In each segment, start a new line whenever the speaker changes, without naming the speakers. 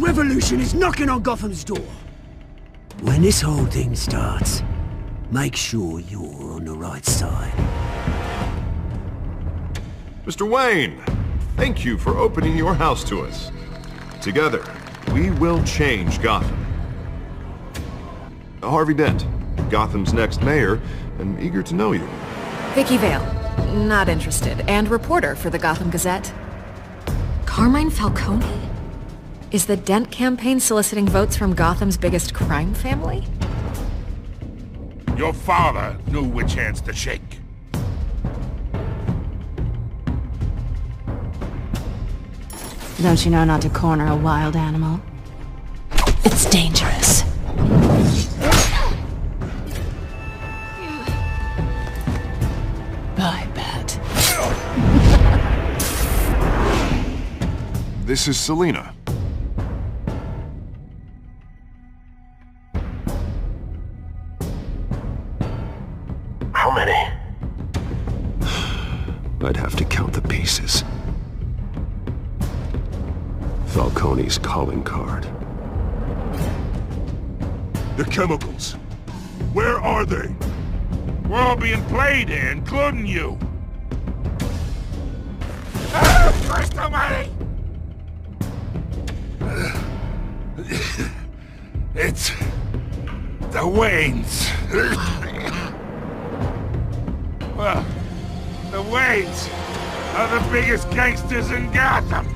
revolution is knocking on Gotham's door. When this whole thing starts, make sure you're on the right side.
Mr. Wayne, thank you for opening your house to us. Together, we will change Gotham. Harvey Dent, Gotham's next mayor, and eager to know you.
Vicky Vale, not interested, and reporter for the Gotham Gazette. Carmine Falcone? Is the Dent campaign soliciting votes from Gotham's biggest crime family?
Your father knew which hands to shake.
Don't you know not to corner a wild animal? It's dangerous. I bet.
This is Selina.
How many?
I'd have to count the pieces. Falcone's calling card.
The chemicals. Where are they? We're all being played here, including you. Christ almighty! It's the Waynes. Well, the Waynes are the biggest gangsters in Gotham.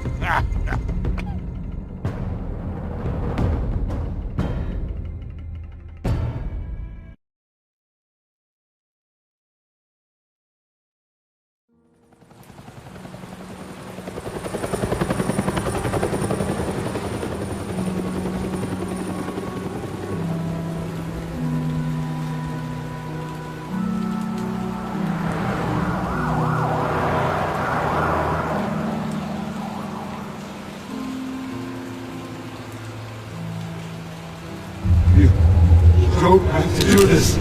Don't have to do this.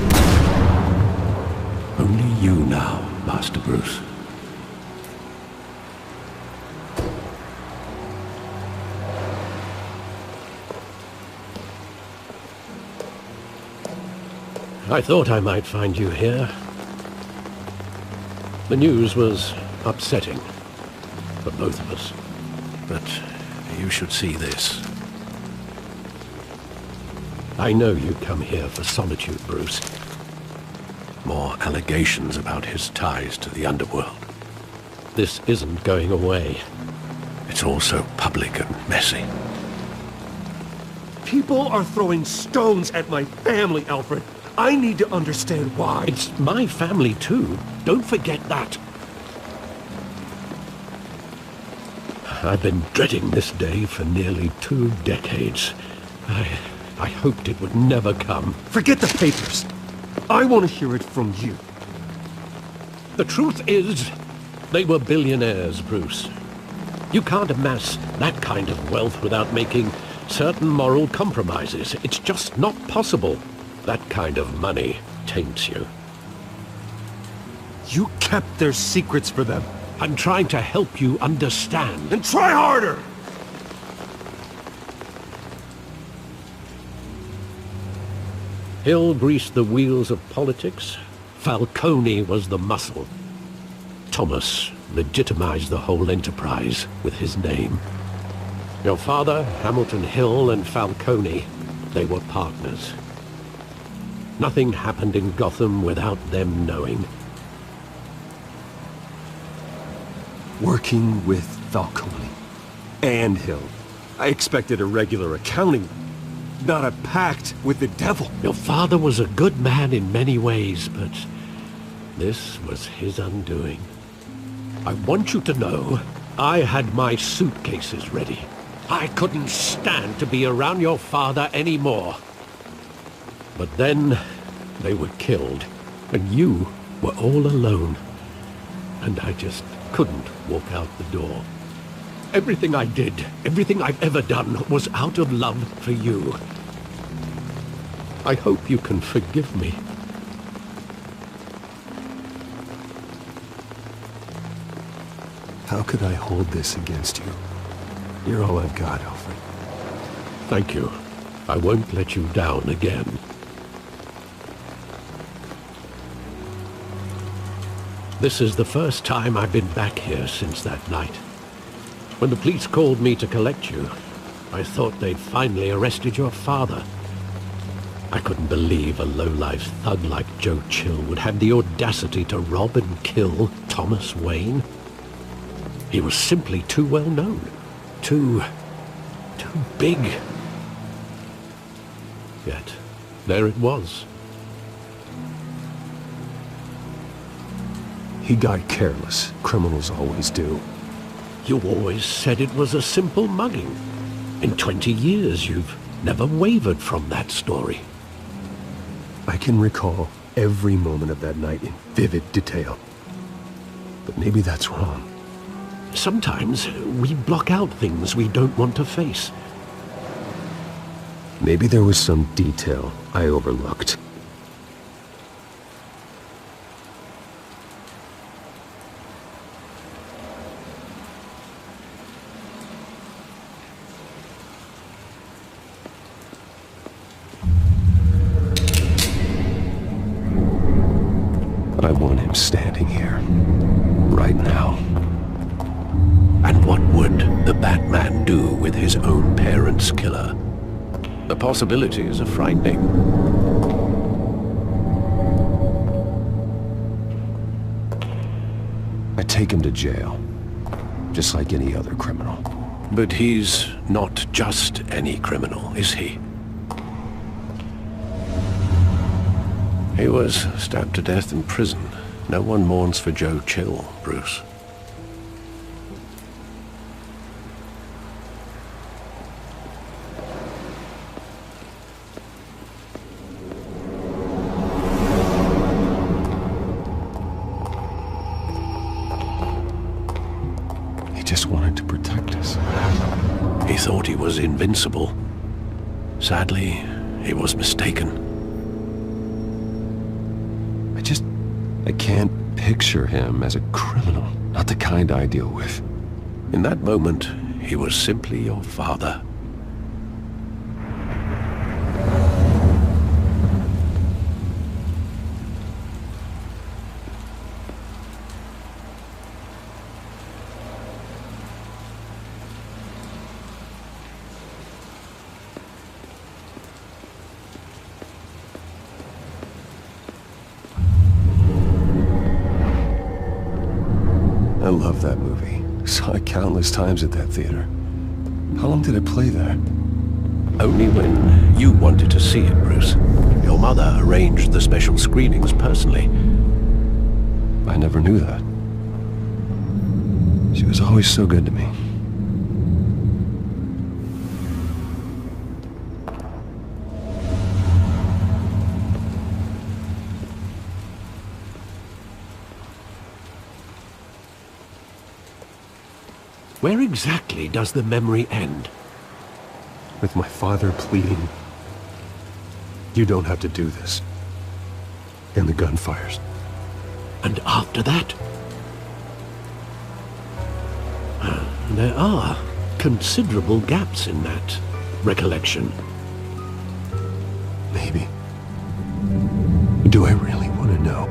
Only you now, Master Bruce.
I thought I might find you here. The news was upsetting for both of us. But you should see this. I know you come here for solitude, Bruce. More allegations about his ties to the underworld. This isn't going away. It's all so public and messy.
People are throwing stones at my family, Alfred. I need to understand why.
It's my family too. Don't forget that. I've been dreading this day for nearly 2 decades. I hoped it would never come.
Forget the papers. I want to hear it from you.
The truth is, they were billionaires, Bruce. You can't amass that kind of wealth without making certain moral compromises. It's just not possible. That kind of money taints you.
You kept their secrets for them.
I'm trying to help you understand.
Then try harder!
Hill greased the wheels of politics. Falcone was the muscle. Thomas legitimized the whole enterprise with his name. Your father, Hamilton Hill, and Falcone, they were partners. Nothing happened in Gotham without them knowing.
Working with Falcone and Hill. I expected a regular accounting, not a pact with the devil.
Your father was a good man in many ways, but this was his undoing. I want you to know, I had my suitcases ready. I couldn't stand to be around your father anymore. But then, they were killed, and you were all alone. And I just couldn't walk out the door. Everything I did, everything I've ever done, was out of love for you. I hope you can forgive me.
How could I hold this against you? You're all I've got, Alfred.
Thank you. I won't let you down again. This is the first time I've been back here since that night. When the police called me to collect you, I thought they'd finally arrested your father. I couldn't believe a low-life thug like Joe Chill would have the audacity to rob and kill Thomas Wayne. He was simply too well known. Too big. Yet, there it was.
He got careless. Criminals always do.
You always said it was a simple mugging. In 20 years, you've never wavered from that story.
I can recall every moment of that night in vivid detail. But maybe that's wrong.
Sometimes we block out things we don't want to face.
Maybe there was some detail I overlooked. I want him standing here, right now.
And what would the Batman do with his own parents' killer? The possibilities are frightening.
I take him to jail, just like any other criminal.
But he's not just any criminal, is he? He was stabbed to death in prison. No one mourns for Joe Chill, Bruce.
He just wanted to protect us.
He thought he was invincible. Sadly, he was mistaken.
I can't picture him as a criminal, not the kind I deal with.
In that moment, he was simply your father.
I love that movie. Saw it countless times at that theater. How long did it play there?
Only when you wanted to see it, Bruce. Your mother arranged the special screenings personally.
I never knew that. She was always so good to me.
Where exactly does the memory end?
With my father pleading, "You don't have to do this." And the gun fires.
And after that? There are considerable gaps in that recollection.
Maybe. Do I really want to know?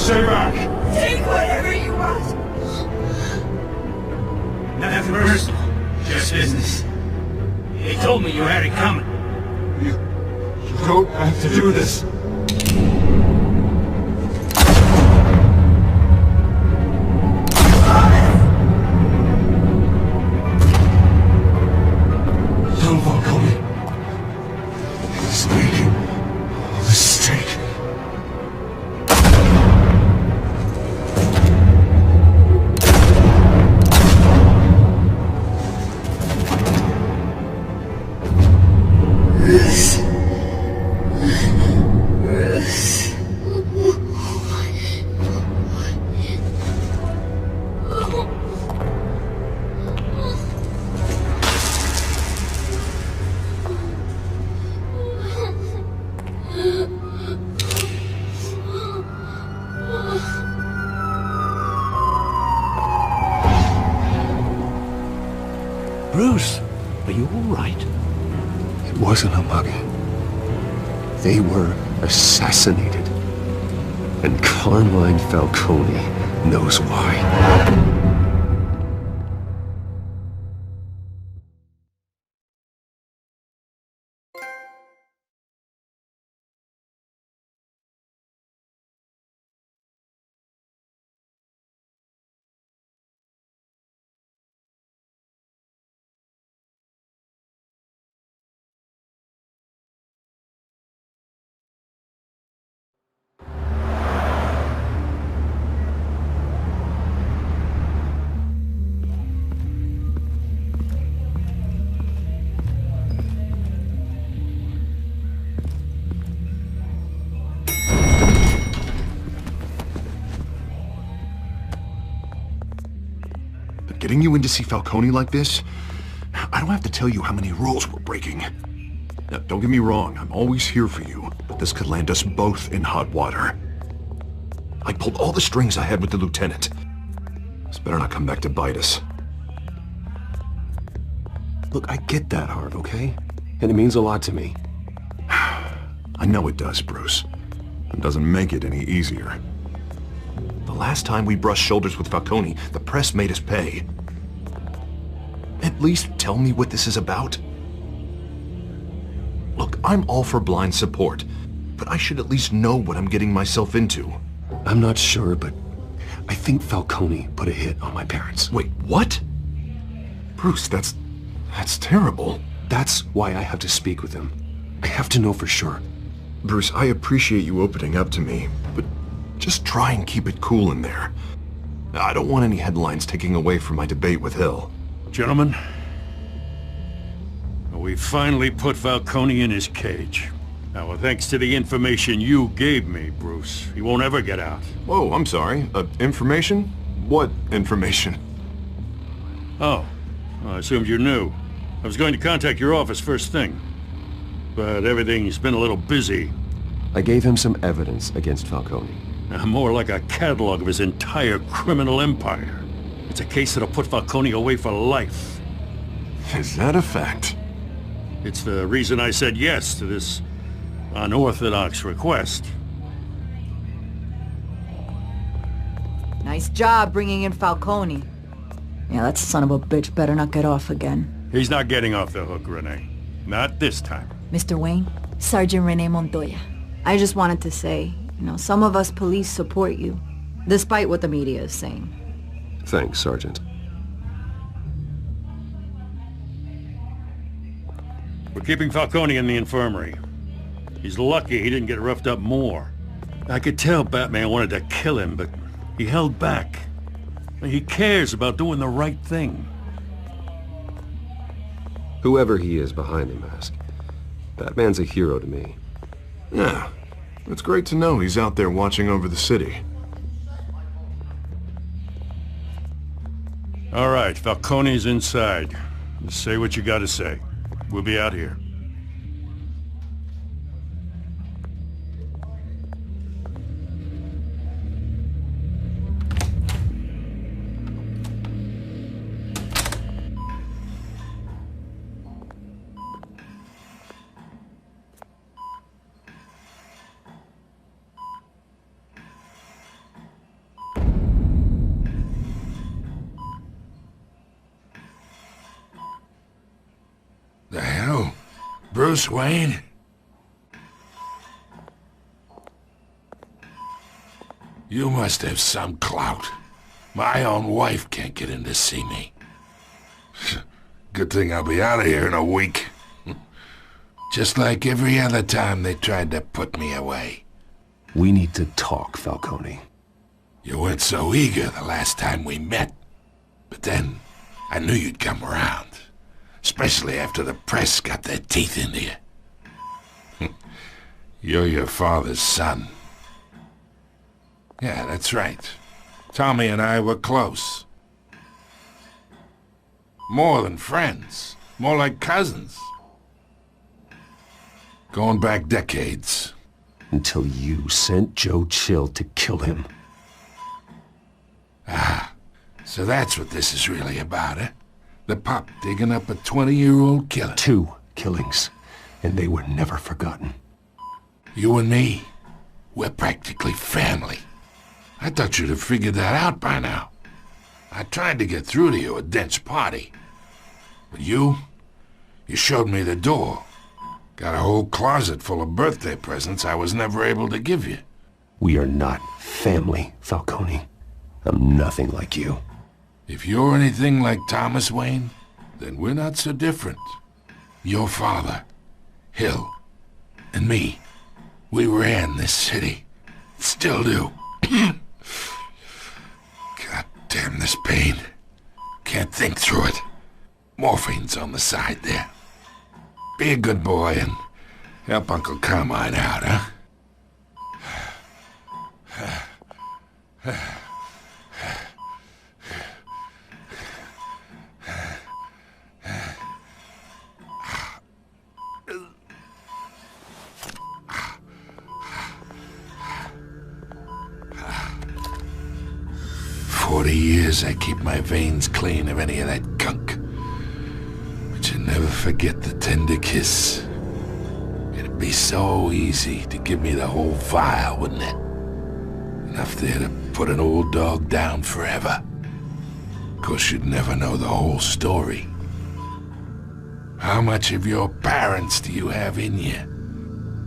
Stay back!
Take whatever you want!
Nothing personal, just business. He told me you had it coming.
You don't have to do this.
Don't Falcone. He's leaving.
Bruce, are you all right?
It wasn't a mugging. They were assassinated. And Carmine Falcone knows why.
Getting you in to see Falcone like this? I don't have to tell you how many rules we're breaking. Now, don't get me wrong, I'm always here for you, but this could land us both in hot water. I pulled all the strings I had with the lieutenant. This better not come back to bite us.
Look, I get that, Hart, okay? And it means a lot to me.
I know it does, Bruce. It doesn't make it any easier. The last time we brushed shoulders with Falcone, the press made us pay. At least tell me what this is about. Look, I'm all for blind support, but I should at least know what I'm getting myself into.
I'm not sure, but I think Falcone put a hit on my parents.
Wait, what? Bruce, that's terrible.
That's why I have to speak with him. I have to know for sure.
Bruce, I appreciate you opening up to me, but just try and keep it cool in there. I don't want any headlines taking away from my debate with Hill.
Gentlemen, we finally put Falcone in his cage. Now, thanks to the information you gave me, Bruce, he won't ever get out.
Whoa, I'm sorry. Information? What information?
Oh, well, I assumed you knew. I was going to contact your office first thing, but everything's been a little busy.
I gave him some evidence against Falcone.
More like a catalog of his entire criminal empire. It's a case that'll put Falcone away for life.
Is that a fact?
It's the reason I said yes to this unorthodox request.
Nice job bringing in Falcone. Yeah, that son of a bitch better not get off again.
He's not getting off the hook, Renee. Not this time.
Mr. Wayne, Sergeant Renee Montoya. I just wanted to say, you know, some of us police support you, despite what the media is saying.
Thanks, Sergeant.
We're keeping Falcone in the infirmary. He's lucky he didn't get roughed up more. I could tell Batman wanted to kill him, but he held back. He cares about doing the right thing.
Whoever he is behind the mask, Batman's a hero to me.
Yeah, it's great to know he's out there watching over the city.
All right, Falcone's inside. Just say what you gotta say. We'll be out here.
The hell? Bruce Wayne? You must have some clout. My own wife can't get in to see me. Good thing I'll be out of here in a week. Just like every other time they tried to put me away.
We need to talk, Falcone.
You weren't so eager the last time we met. But then, I knew you'd come around. Especially after the press got their teeth into you. You're your father's son. Yeah, that's right. Tommy and I were close. More than friends. More like cousins. Going back decades.
Until you sent Joe Chill to kill him.
Ah, so that's what this is really about, eh? The pup digging up a 20-year-old killer.
2 killings, and they were never forgotten.
You and me, we're practically family. I thought you'd have figured that out by now. I tried to get through to you at Dent's party. But you showed me the door. Got a whole closet full of birthday presents I was never able to give you.
We are not family, Falcone. I'm nothing like you.
If you're anything like Thomas Wayne, then we're not so different. Your father, Hill, and me, we ran this city. Still do. God damn this pain. Can't think through it. Morphine's on the side there. Be a good boy and help Uncle Carmine out, huh? Years I keep my veins clean of any of that gunk. But you never forget the tender kiss. It'd be so easy to give me the whole vial, wouldn't it? Enough there to put an old dog down forever. Of course, you'd never know the whole story. How much of your parents do you have in you?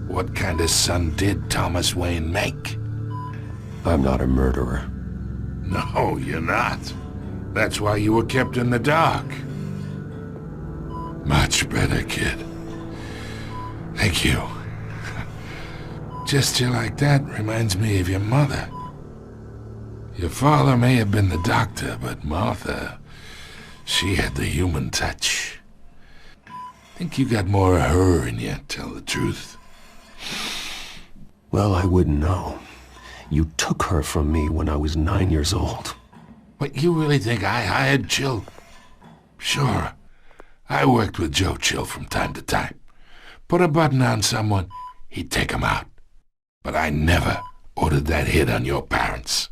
What kind of son did Thomas Wayne make?
I'm not a murderer.
No, you're not. That's why you were kept in the dark. Much better, kid. Thank you. Gesture like that reminds me of your mother. Your father may have been the doctor, but Martha, she had the human touch. Think you got more of her in you, tell the truth.
Well, I wouldn't know. You took her from me when I was 9 years old.
What, you really think I hired Chill? Sure. I worked with Joe Chill from time to time. Put a button on someone, he'd take him out. But I never ordered that hit on your parents.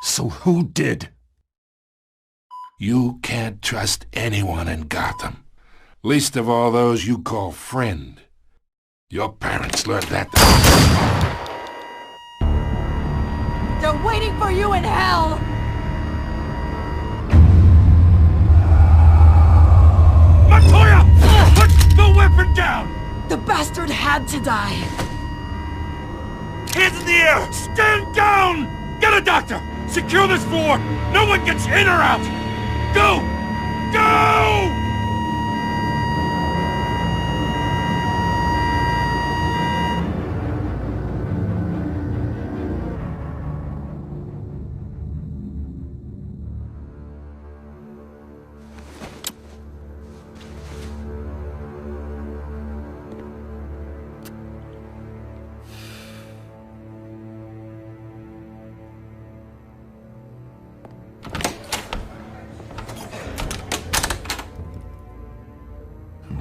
So who did?
You can't trust anyone in Gotham. Least of all those you call friend. Your parents learned that.
They're waiting for you in hell!
Montoya! Put the weapon down!
The bastard had to die!
Hands in the air! Stand down! Get a doctor! Secure this floor! No one gets in or out! Go! Go!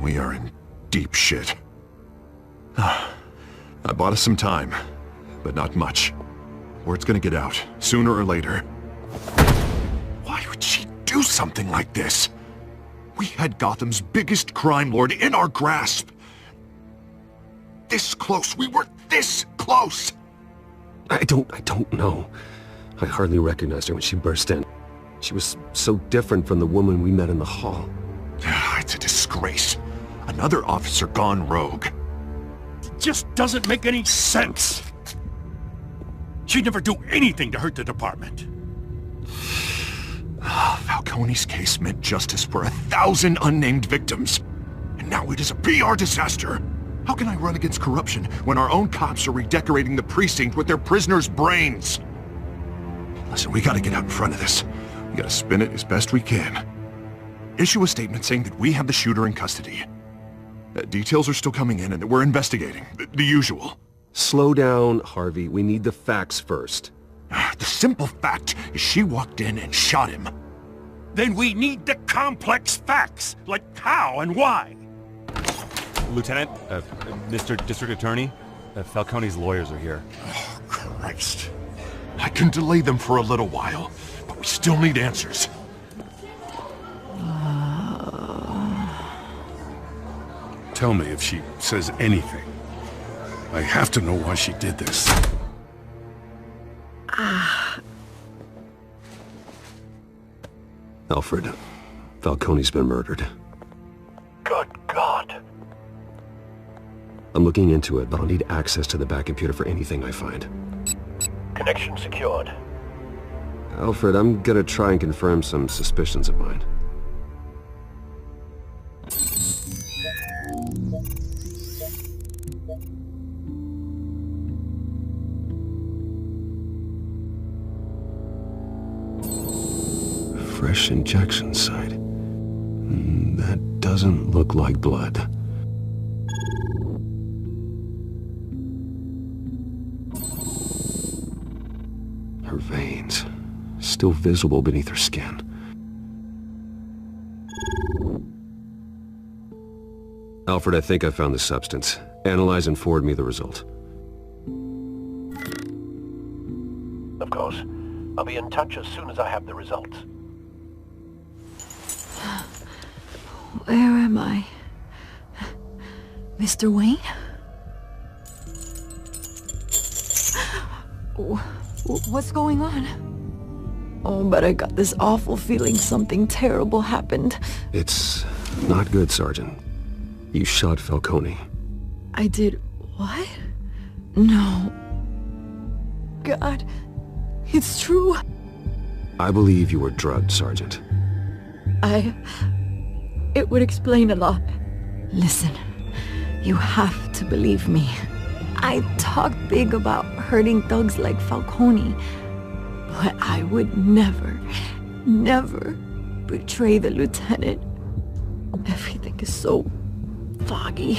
We are in deep shit. I bought us some time, but not much. Word's gonna get out, sooner or later. Why would she do something like this? We had Gotham's biggest crime lord in our grasp. This close, we were this close!
I don't know. I hardly recognized her when she burst in. She was so different from the woman we met in the hall.
It's a disgrace. Another officer gone rogue.
It just doesn't make any sense. She'd never do anything to hurt the department.
Falcone's case meant justice for 1,000 unnamed victims. And now it is a PR disaster. How can I run against corruption when our own cops are redecorating the precinct with their prisoners' brains? Listen, we gotta get out in front of this. We gotta spin it as best we can. Issue a statement saying that we have the shooter in custody. Details are still coming in and that we're investigating. The usual.
Slow down, Harvey. We need the facts first.
The simple fact is she walked in and shot him.
Then we need the complex facts, like how and why.
Lieutenant, Mr. District Attorney, Falcone's lawyers are here.
Oh, Christ. I can delay them for a little while, but we still need answers.
Tell me if she says anything. I have to know why she did this.
Alfred, Falcone's been murdered.
Good God.
I'm looking into it, but I'll need access to the back computer for anything I find.
Connection secured.
Alfred, I'm gonna try and confirm some suspicions of mine. Fresh injection site. That doesn't look like blood. Her veins, still visible beneath her skin. Alfred, I think I found the substance. Analyze and forward me the result.
Of course. I'll be in touch as soon as I have the results.
Where am I? Mr. Wayne? What's going on? Oh, but I got this awful feeling something terrible happened.
It's not good, Sergeant. You shot Falcone.
I did what? No. God, it's true.
I believe you were drugged, Sergeant.
It would explain a lot. Listen, you have to believe me. I talk big about hurting thugs like Falcone, but I would never, never betray the lieutenant. Everything is so foggy.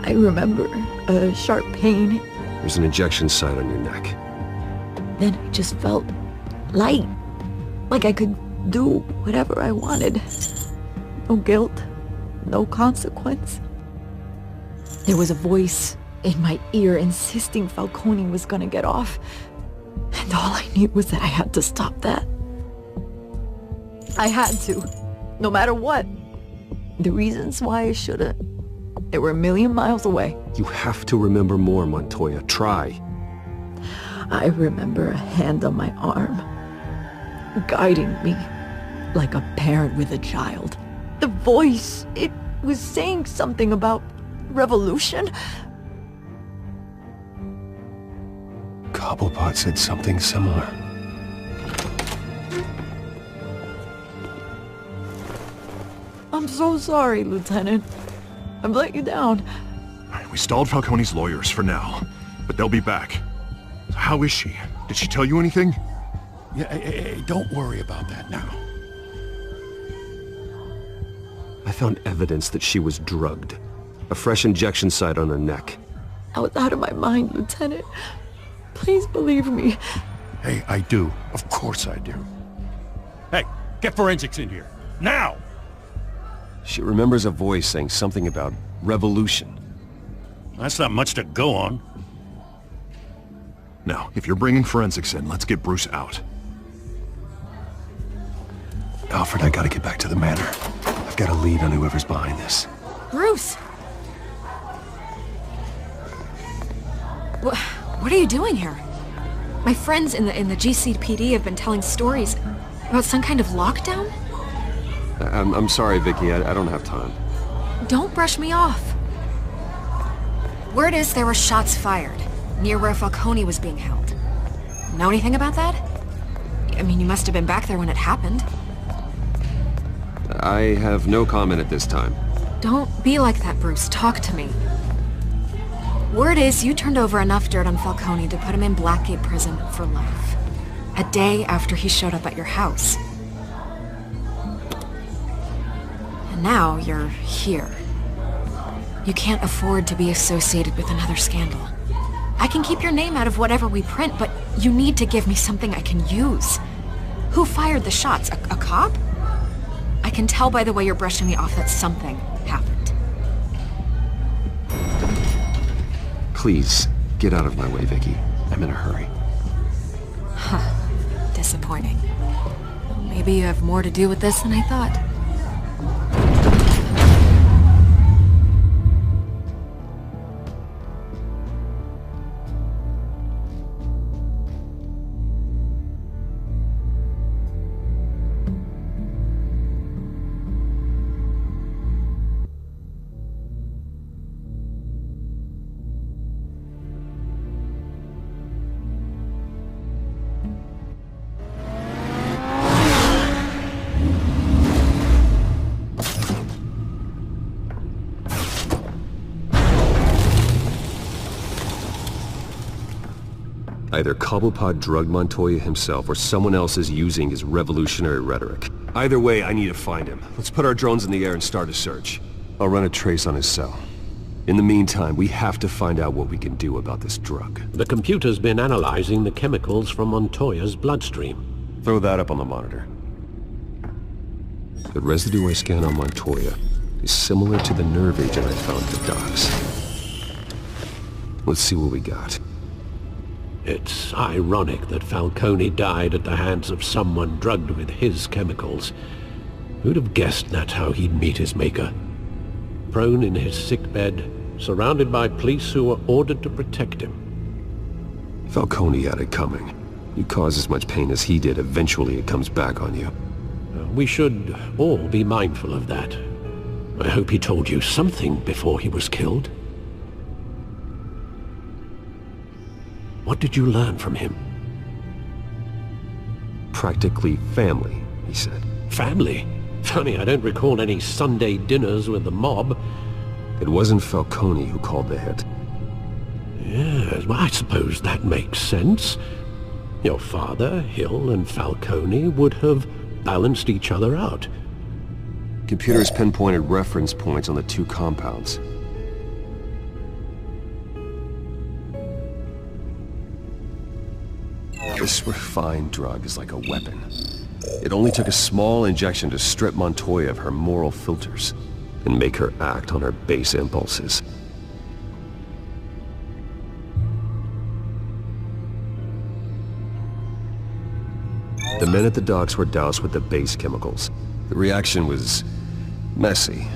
I remember a sharp pain.
There's an injection site on your neck.
Then I just felt light, like I could do whatever I wanted. No guilt, no consequence. There was a voice in my ear insisting Falcone was gonna get off. And all I knew was that I had to stop that. I had to, no matter what. The reasons why I shouldn't, they were a million miles away.
You have to remember more, Montoya. Try.
I remember a hand on my arm, guiding me like a parent with a child. The voice, it was saying something about revolution.
Cobblepot said something similar.
I'm so sorry, Lieutenant. I've let you down.
We stalled Falcone's lawyers for now, but they'll be back. How is she? Did she tell you anything?
Yeah, hey, don't worry about that now.
I found evidence that she was drugged. A fresh injection site on her neck.
I was out of my mind, Lieutenant. Please believe me.
Hey, I do. Of course I do.
Hey, get forensics in here. Now!
She remembers a voice saying something about revolution.
That's not much to go on.
Now, if you're bringing forensics in, let's get Bruce out.
Alfred, I gotta get back to the manor. I've got a lead on whoever's behind this.
Bruce! What are you doing here? My friends in the GCPD have been telling stories about some kind of lockdown?
I'm sorry, Vicky. I don't have time.
Don't brush me off. Word is there were shots fired near where Falcone was being held. Know anything about that? I mean, you must have been back there when it happened.
I have no comment at this time.
Don't be like that, Bruce. Talk to me. Word is you turned over enough dirt on Falcone to put him in Blackgate Prison for life. A day after he showed up at your house. And now you're here. You can't afford to be associated with another scandal. I can keep your name out of whatever we print, but you need to give me something I can use. Who fired the shots? A cop? I can tell by the way you're brushing me off that something happened.
Please, get out of my way, Vicky. I'm in a hurry.
Huh. Disappointing. Maybe you have more to do with this than I thought.
Either Cobblepot drugged Montoya himself or someone else is using his revolutionary rhetoric. Either way, I need to find him. Let's put our drones in the air and start a search. I'll run a trace on his cell. In the meantime, we have to find out what we can do about this drug.
The computer's been analyzing the chemicals from Montoya's bloodstream.
Throw that up on the monitor. The residue I scan on Montoya is similar to the nerve agent I found at the docks. Let's see what we got.
It's ironic that Falcone died at the hands of someone drugged with his chemicals. Who'd have guessed that's how he'd meet his maker? Prone in his sickbed, surrounded by police who were ordered to protect him.
Falcone had it coming. You cause as much pain as he did, eventually it comes back on you.
We should all be mindful of that. I hope he told you something before he was killed. What did you learn from him?
Practically family, he said.
Family? Funny, I don't recall any Sunday dinners with the mob.
It wasn't Falcone who called the hit.
Yes, well, I suppose that makes sense. Your father, Hill, and Falcone would have balanced each other out.
Computers pinpointed reference points on the two compounds. This refined drug is like a weapon. It only took a small injection to strip Montoya of her moral filters and make her act on her base impulses. The men at the docks were doused with the base chemicals. The reaction was messy.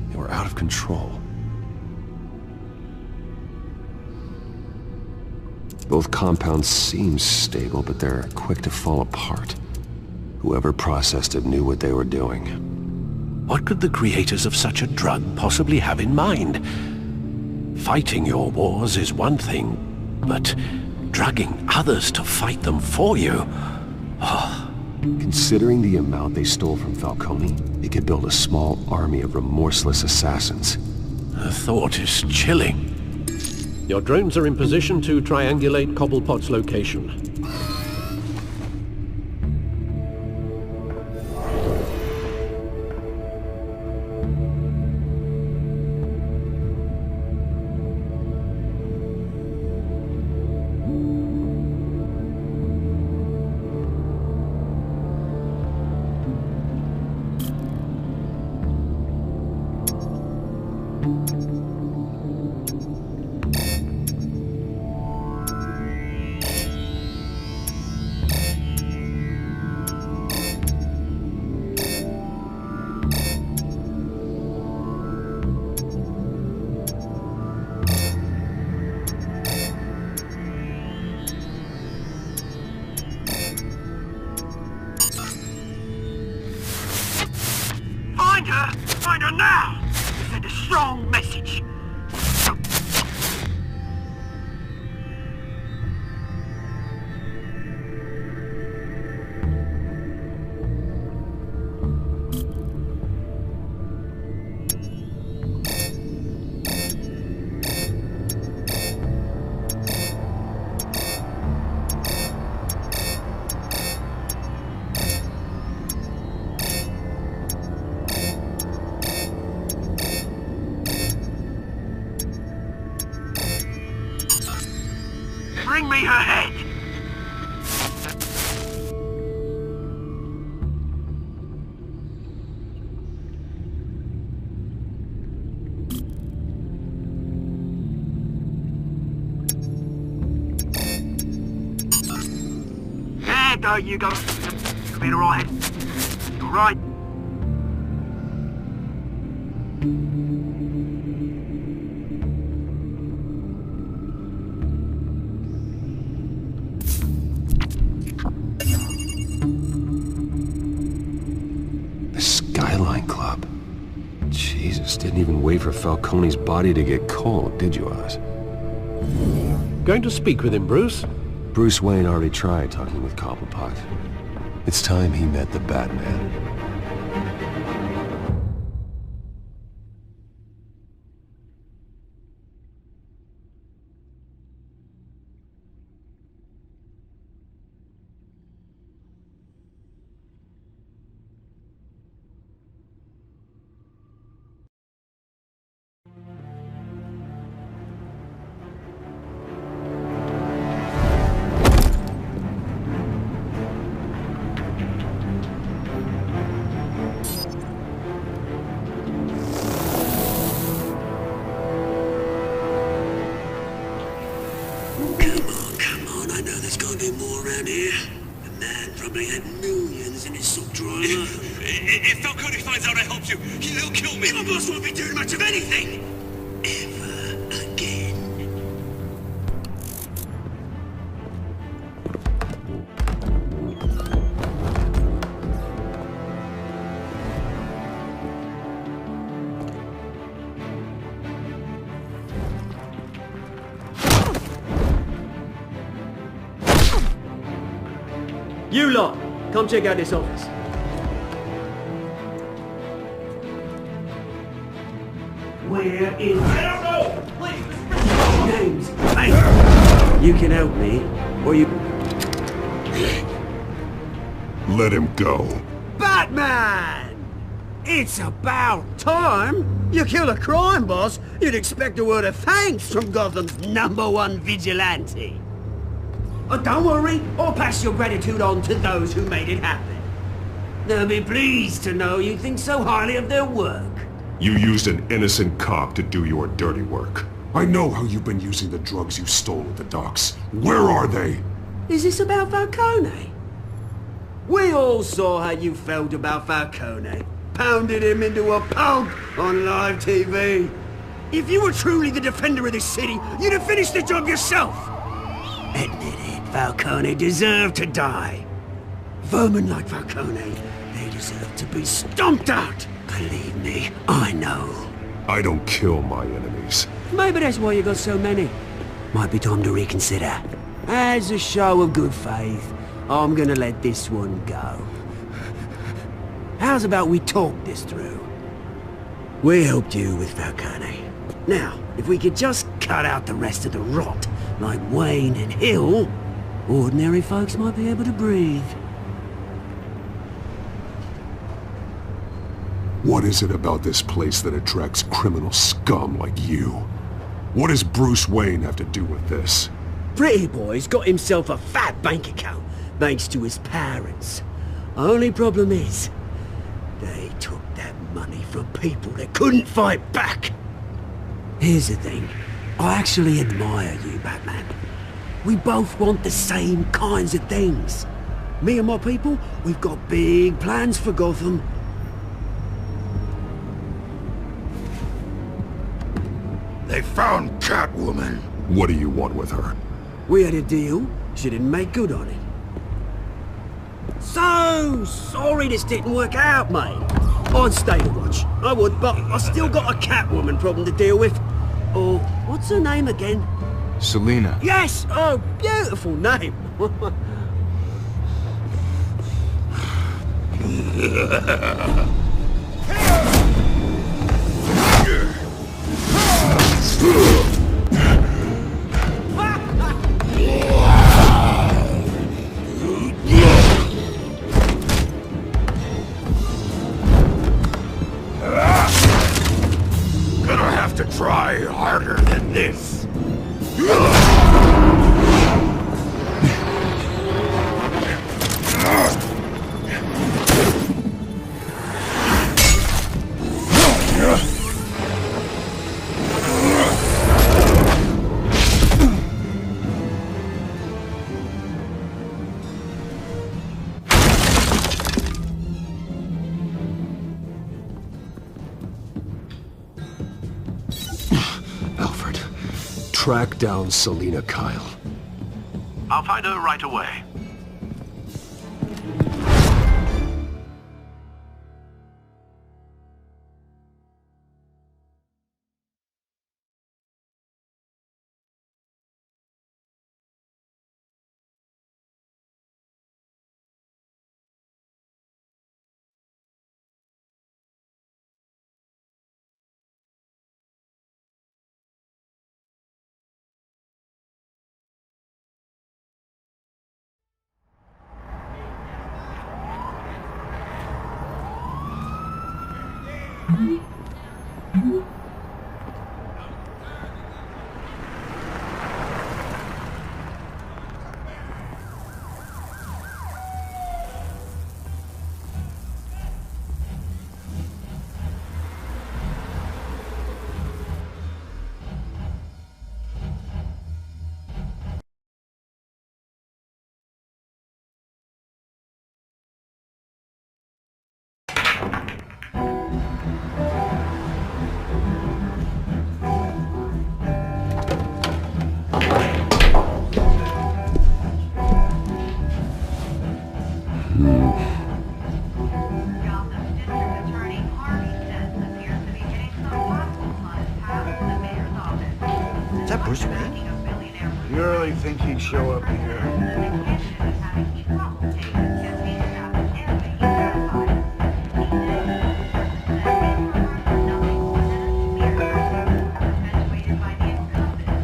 They were out of control. Both compounds seem stable, but they're quick to fall apart. Whoever processed it knew what they were doing.
What could the creators of such a drug possibly have in mind? Fighting your wars is one thing, but drugging others to fight them for you... Oh.
Considering the amount they stole from Falcone, they could build a small army of remorseless assassins.
The thought is chilling. Your drones are in position to triangulate Cobblepot's location.
Find her now! Send a strong message! Bring me her head! There you go. Been alright. You alright?
Club. Jesus, didn't even wait for Falcone's body to get cold, did you, Oz?
Going to speak with him, Bruce?
Bruce Wayne already tried talking with Cobblepot. It's time he met the Batman.
around here, the man probably had millions in his sock drawer.
If Falcone finds out I helped you, he'll kill me.
My boss won't be doing much of anything. Ever again.
You lot, come check out this office.
Where is...
I don't know! Please,
James, hey! You can help me, or you...
Let him go.
Batman! It's about time! You kill a crime boss, you'd expect a word of thanks from Gotham's #1 vigilante. Oh, don't worry, I'll pass your gratitude on to those who made it happen. They'll be pleased to know you think so highly of their work.
You used an innocent cop to do your dirty work. I know how you've been using the drugs you stole at the docks. Where are they?
Is this about Falcone? We all saw how you felt about Falcone. Pounded him into a pulp on live TV. If you were truly the defender of this city, you'd have finished the job yourself. Admit it, Falcone deserved to die. Vermin like Falcone, they deserve to be stomped out. Believe me, I know.
I don't kill my enemies.
Maybe that's why you got so many. Might be time to reconsider. As a show of good faith, I'm gonna let this one go. How's about we talk this through? We helped you with Falcone. Now, if we could just cut out the rest of the rot, like Wayne and Hill, ordinary folks might be able to breathe.
What is it about this place that attracts criminal scum like you? What does Bruce Wayne have to do with this?
Pretty Boy's got himself a fat bank account, thanks to his parents. Only problem is, they took that money from people that couldn't fight back. Here's the thing. I actually admire you, Batman. We both want the same kinds of things. Me and my people, we've got big plans for Gotham.
They found Catwoman.
What do you want with her?
We had a deal. She didn't make good on it. So sorry this didn't work out, mate. I'd stay to watch. I would, but I still got a Catwoman problem to deal with. Oh, what's her name again?
Selina.
Yes! Oh, beautiful name.
Gonna have to try harder than this.
Alfred, track down Selina Kyle.
I'll find her right away.
really think he'd show up here?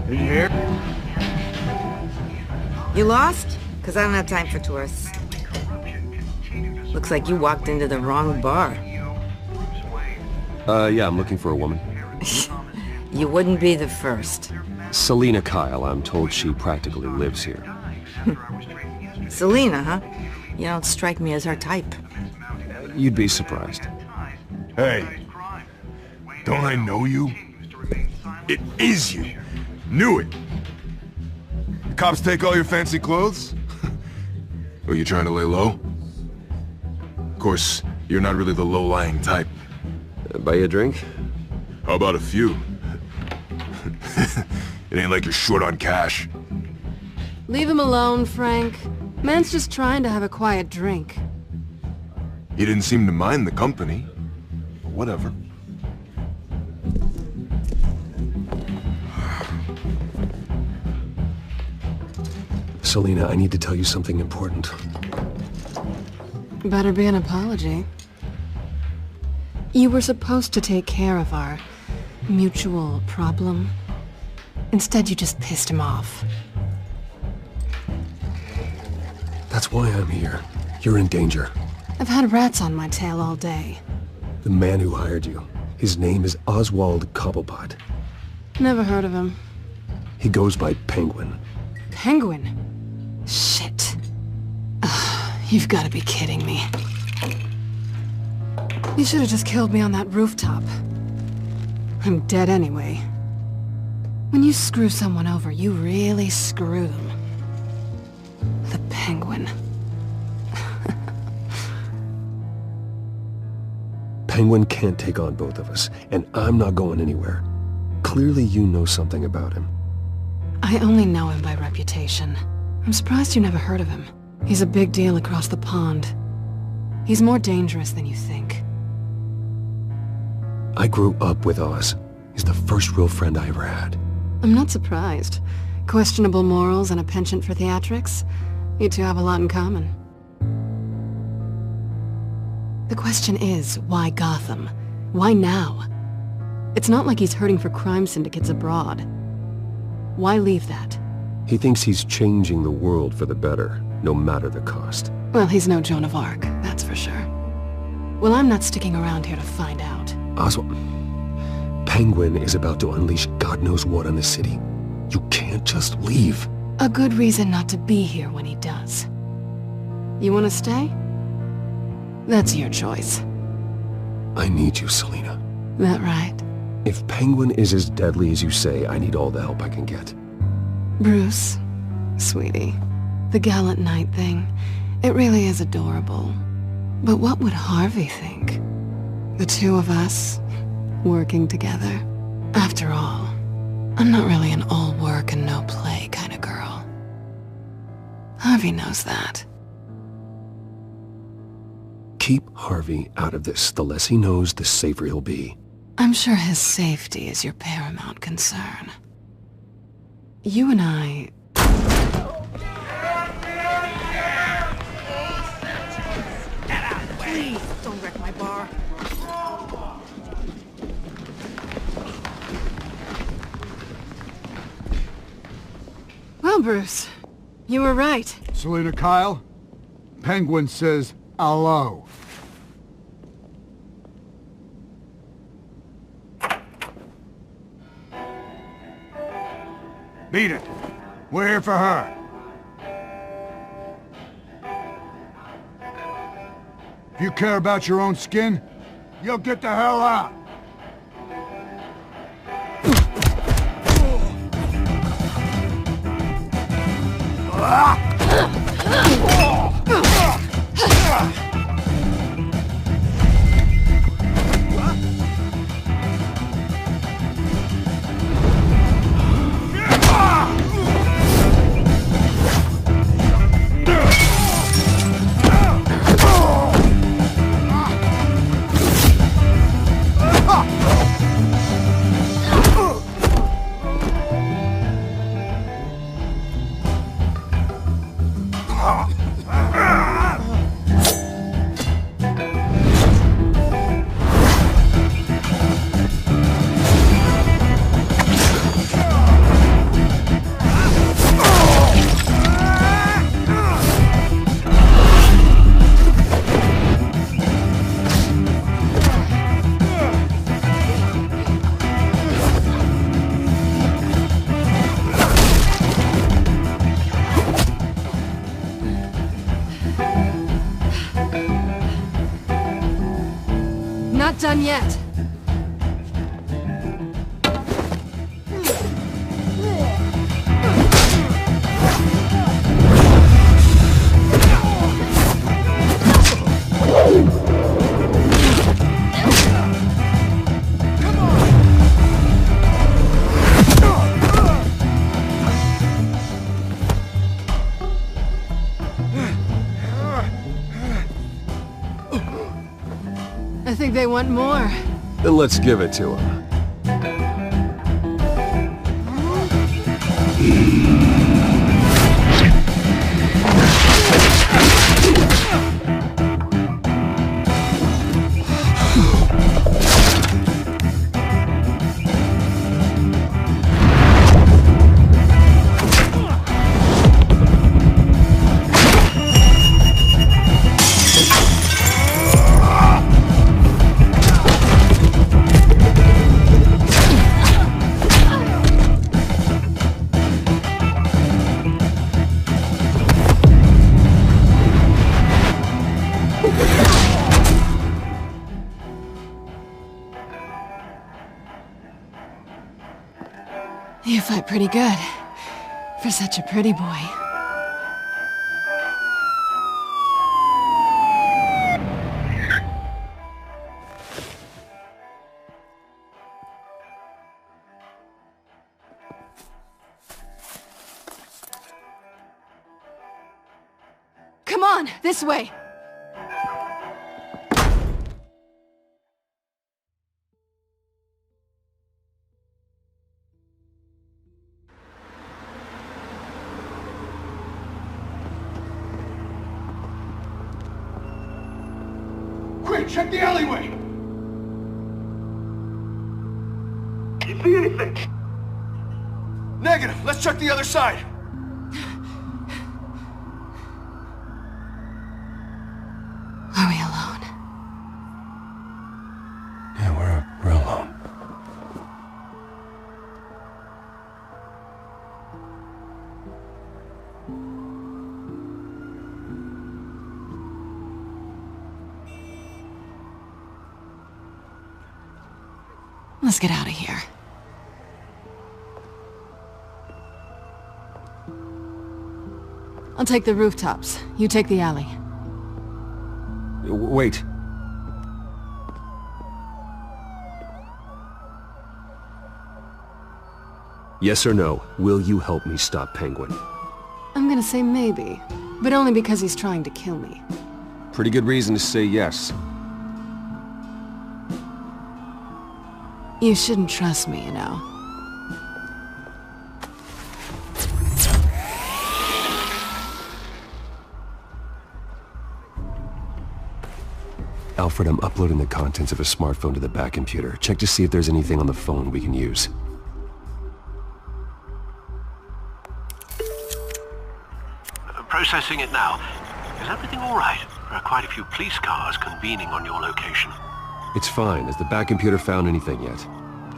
Here?
You lost? Because I don't have time for tourists. Looks like you walked into the wrong bar.
Yeah, I'm looking for a woman.
You wouldn't be the first.
Selina Kyle, I'm told she practically lives here.
Selina, huh? You don't strike me as her type.
You'd be surprised.
Hey, don't I know you? It is you. Knew it. The cops take all your fancy clothes? Are you trying to lay low? Of course, you're not really the low-lying type.
Buy you a drink?
How about a few? It ain't like you're short on cash.
Leave him alone, Frank. Man's just trying to have a quiet drink.
He didn't seem to mind the company. But whatever.
Selina, I need to tell you something important.
Better be an apology. You were supposed to take care of our mutual problem. Instead, you just pissed him off.
That's why I'm here. You're in danger.
I've had rats on my tail all day.
The man who hired you, his name is Oswald Cobblepot.
Never heard of him.
He goes by Penguin.
Penguin? Shit. You've got to be kidding me. You should have just killed me on that rooftop. I'm dead anyway. When you screw someone over, you really screw them. The Penguin.
Penguin can't take on both of us, and I'm not going anywhere. Clearly you know something about him.
I only know him by reputation. I'm surprised you never heard of him. He's a big deal across the pond. He's more dangerous than you think.
I grew up with Oz. He's the first real friend I ever had.
I'm not surprised. Questionable morals and a penchant for theatrics. You two have a lot in common. The question is, why Gotham? Why now? It's not like he's hurting for crime syndicates abroad. Why leave that?
He thinks he's changing the world for the better, no matter the cost.
Well, he's no Joan of Arc, that's for sure. Well, I'm not sticking around here to find out.
Oswald, Penguin is about to unleash God knows what on the city. You can't just leave.
A good reason not to be here when he does. You want to stay? That's your choice.
I need you, Selina.
That right?
If Penguin is as deadly as you say, I need all the help I can get.
Bruce, sweetie, the gallant knight thing, it really is adorable. But what would Harvey think? The two of us, working together. After all, I'm not really an all work and no play kind of girl. Harvey knows that.
Keep Harvey out of this. The less he knows, the safer he'll be.
I'm sure his safety is your paramount concern. You and I...
Please, don't wreck my bar.
Well, Bruce, you were right.
Selina Kyle, Penguin says hello. Beat it. We're here for her. If you care about your own skin, you'll get the hell out.
not done yet. I think they want more.
Then let's give it to them.
You fight pretty good, for such a pretty boy. Come on, this way!
Quick, check the alleyway!
You see anything?
Negative. Let's check the other side.
Are we alone?
Yeah, we're alone.
Let's get out of here. I'll take the rooftops. You take the alley.
Wait. Yes or no, will you help me stop Penguin?
I'm gonna say maybe, but only because he's trying to kill me.
Pretty good reason to say yes.
You shouldn't trust me, you know.
Alfred, I'm uploading the contents of a smartphone to the back computer. Check to see if there's anything on the phone we can use.
Processing it now. Is everything all right? There are quite a few police cars convening on your location.
It's fine. Has the back computer found anything yet?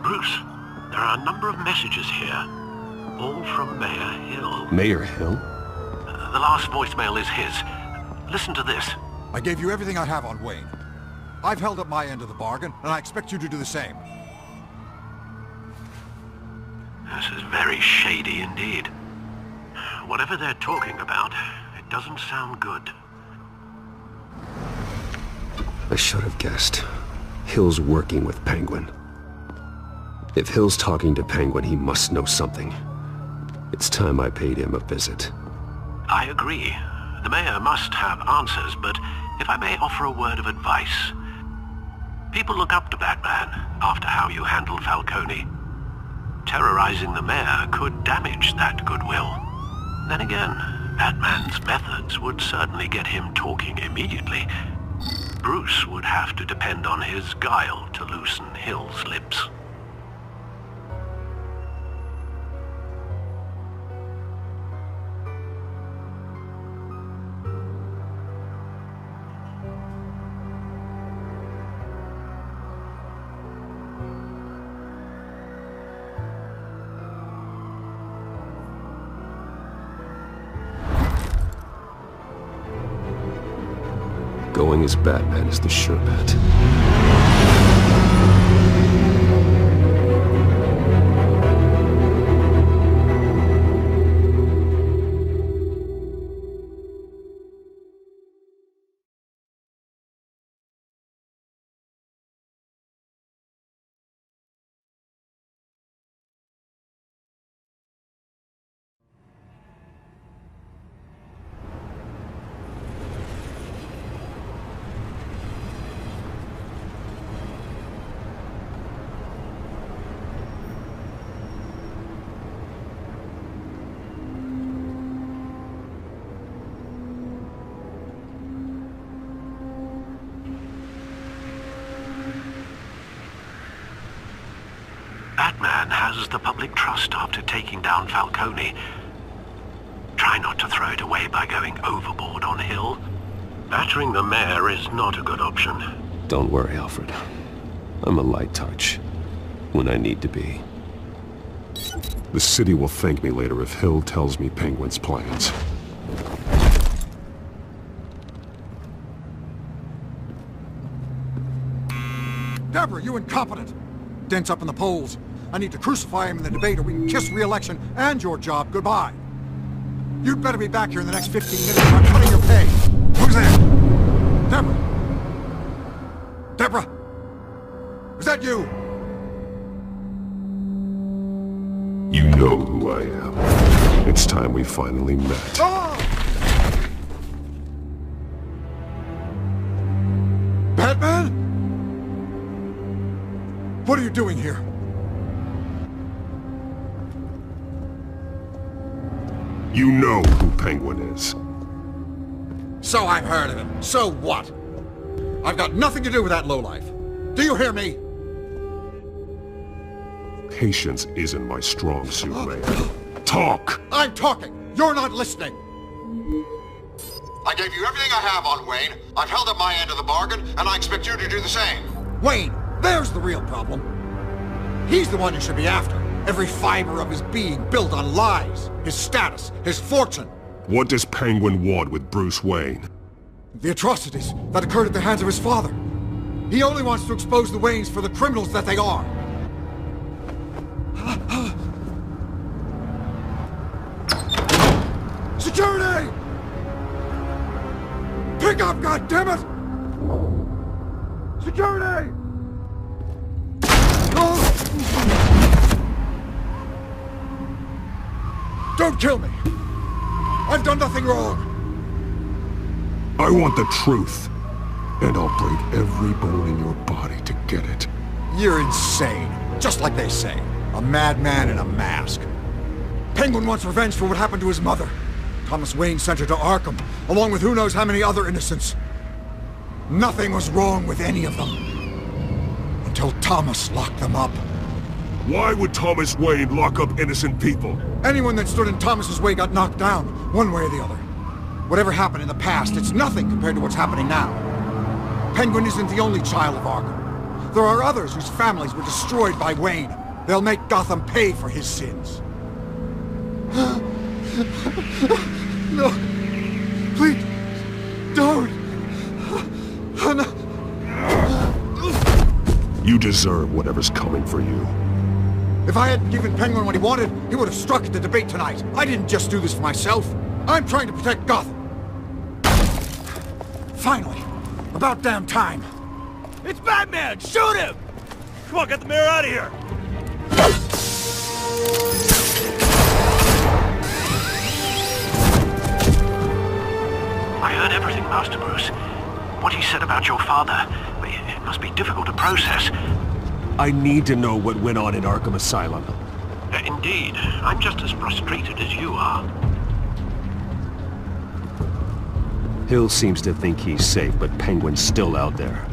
Bruce, there are a number of messages here. All from Mayor Hill.
Mayor Hill?
The last voicemail is his. Listen to this.
I gave you everything I have on Wayne. I've held up my end of the bargain, and I expect you to do the same.
This is very shady indeed. Whatever they're talking about, it doesn't sound good.
I should have guessed. Hill's working with Penguin. If Hill's talking to Penguin, he must know something. It's time I paid him a visit.
I agree. The mayor must have answers, but if I may offer a word of advice. People look up to Batman after how you handled Falcone. Terrorizing the mayor could damage that goodwill. Then again, Batman's methods would certainly get him talking immediately. Bruce would have to depend on his guile to loosen Hill's lips.
Going as Batman is the sure bet.
has the public trust after taking down Falcone. Try not to throw it away by going overboard on Hill. Battering the mayor is not a good option.
Don't worry, Alfred. I'm a light touch. When I need to be. The city will thank me later if Hill tells me Penguin's plans.
Deborah, you incompetent! Dent's up in the polls. I need to crucify him in the debate or we can kiss re-election and your job goodbye. You'd better be back here in the next 15 minutes or I'm cutting your pay. Who's there? Deborah! Deborah! Is that you?
You know who I am. It's time we finally met.
Ah! Batman? What are you doing here?
You know who Penguin is.
So I've heard of him. So what? I've got nothing to do with that lowlife. Do you hear me?
Patience isn't my strong suit, man. Talk!
I'm talking! You're not listening! I gave you everything I have on Wayne. I've held up my end of the bargain, and I expect you to do the same. Wayne, there's the real problem. He's the one you should be after. Every fiber of his being built on lies. His status, his fortune.
What does Penguin want with Bruce Wayne?
The atrocities that occurred at the hands of his father. He only wants to expose the Waynes for the criminals that they are. Security! Pick up, goddammit! Security! Don't kill me! I've done nothing wrong!
I want the truth. And I'll break every bone in your body to get it.
You're insane. Just like they say. A madman in a mask. Penguin wants revenge for what happened to his mother. Thomas Wayne sent her to Arkham, along with who knows how many other innocents. Nothing was wrong with any of them. Until Thomas locked them up.
Why would Thomas Wayne lock up innocent people?
Anyone that stood in Thomas's way got knocked down, one way or the other. Whatever happened in the past, it's nothing compared to what's happening now. Penguin isn't the only child of Arkham. There are others whose families were destroyed by Wayne. They'll make Gotham pay for his sins. No. Please. Don't. No.
You deserve whatever's coming for you.
If I hadn't given Penguin what he wanted, he would have struck at the debate tonight. I didn't just do this for myself. I'm trying to protect Gotham. Finally. About damn time.
It's Batman! Shoot him! Come on, get the mayor out of here!
I heard everything, Master Bruce. What he said about your father, it must be difficult to process.
I need to know what went on in Arkham Asylum.
Indeed. I'm just as frustrated as you are.
Hill seems to think he's safe, but Penguin's still out there.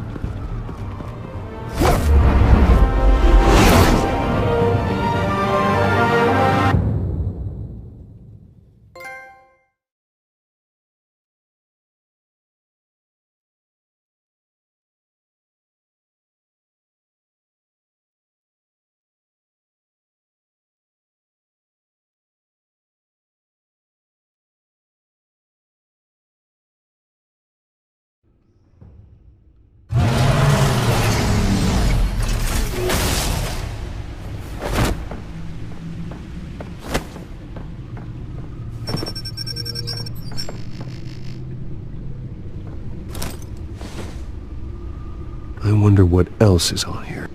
I wonder what else is on here.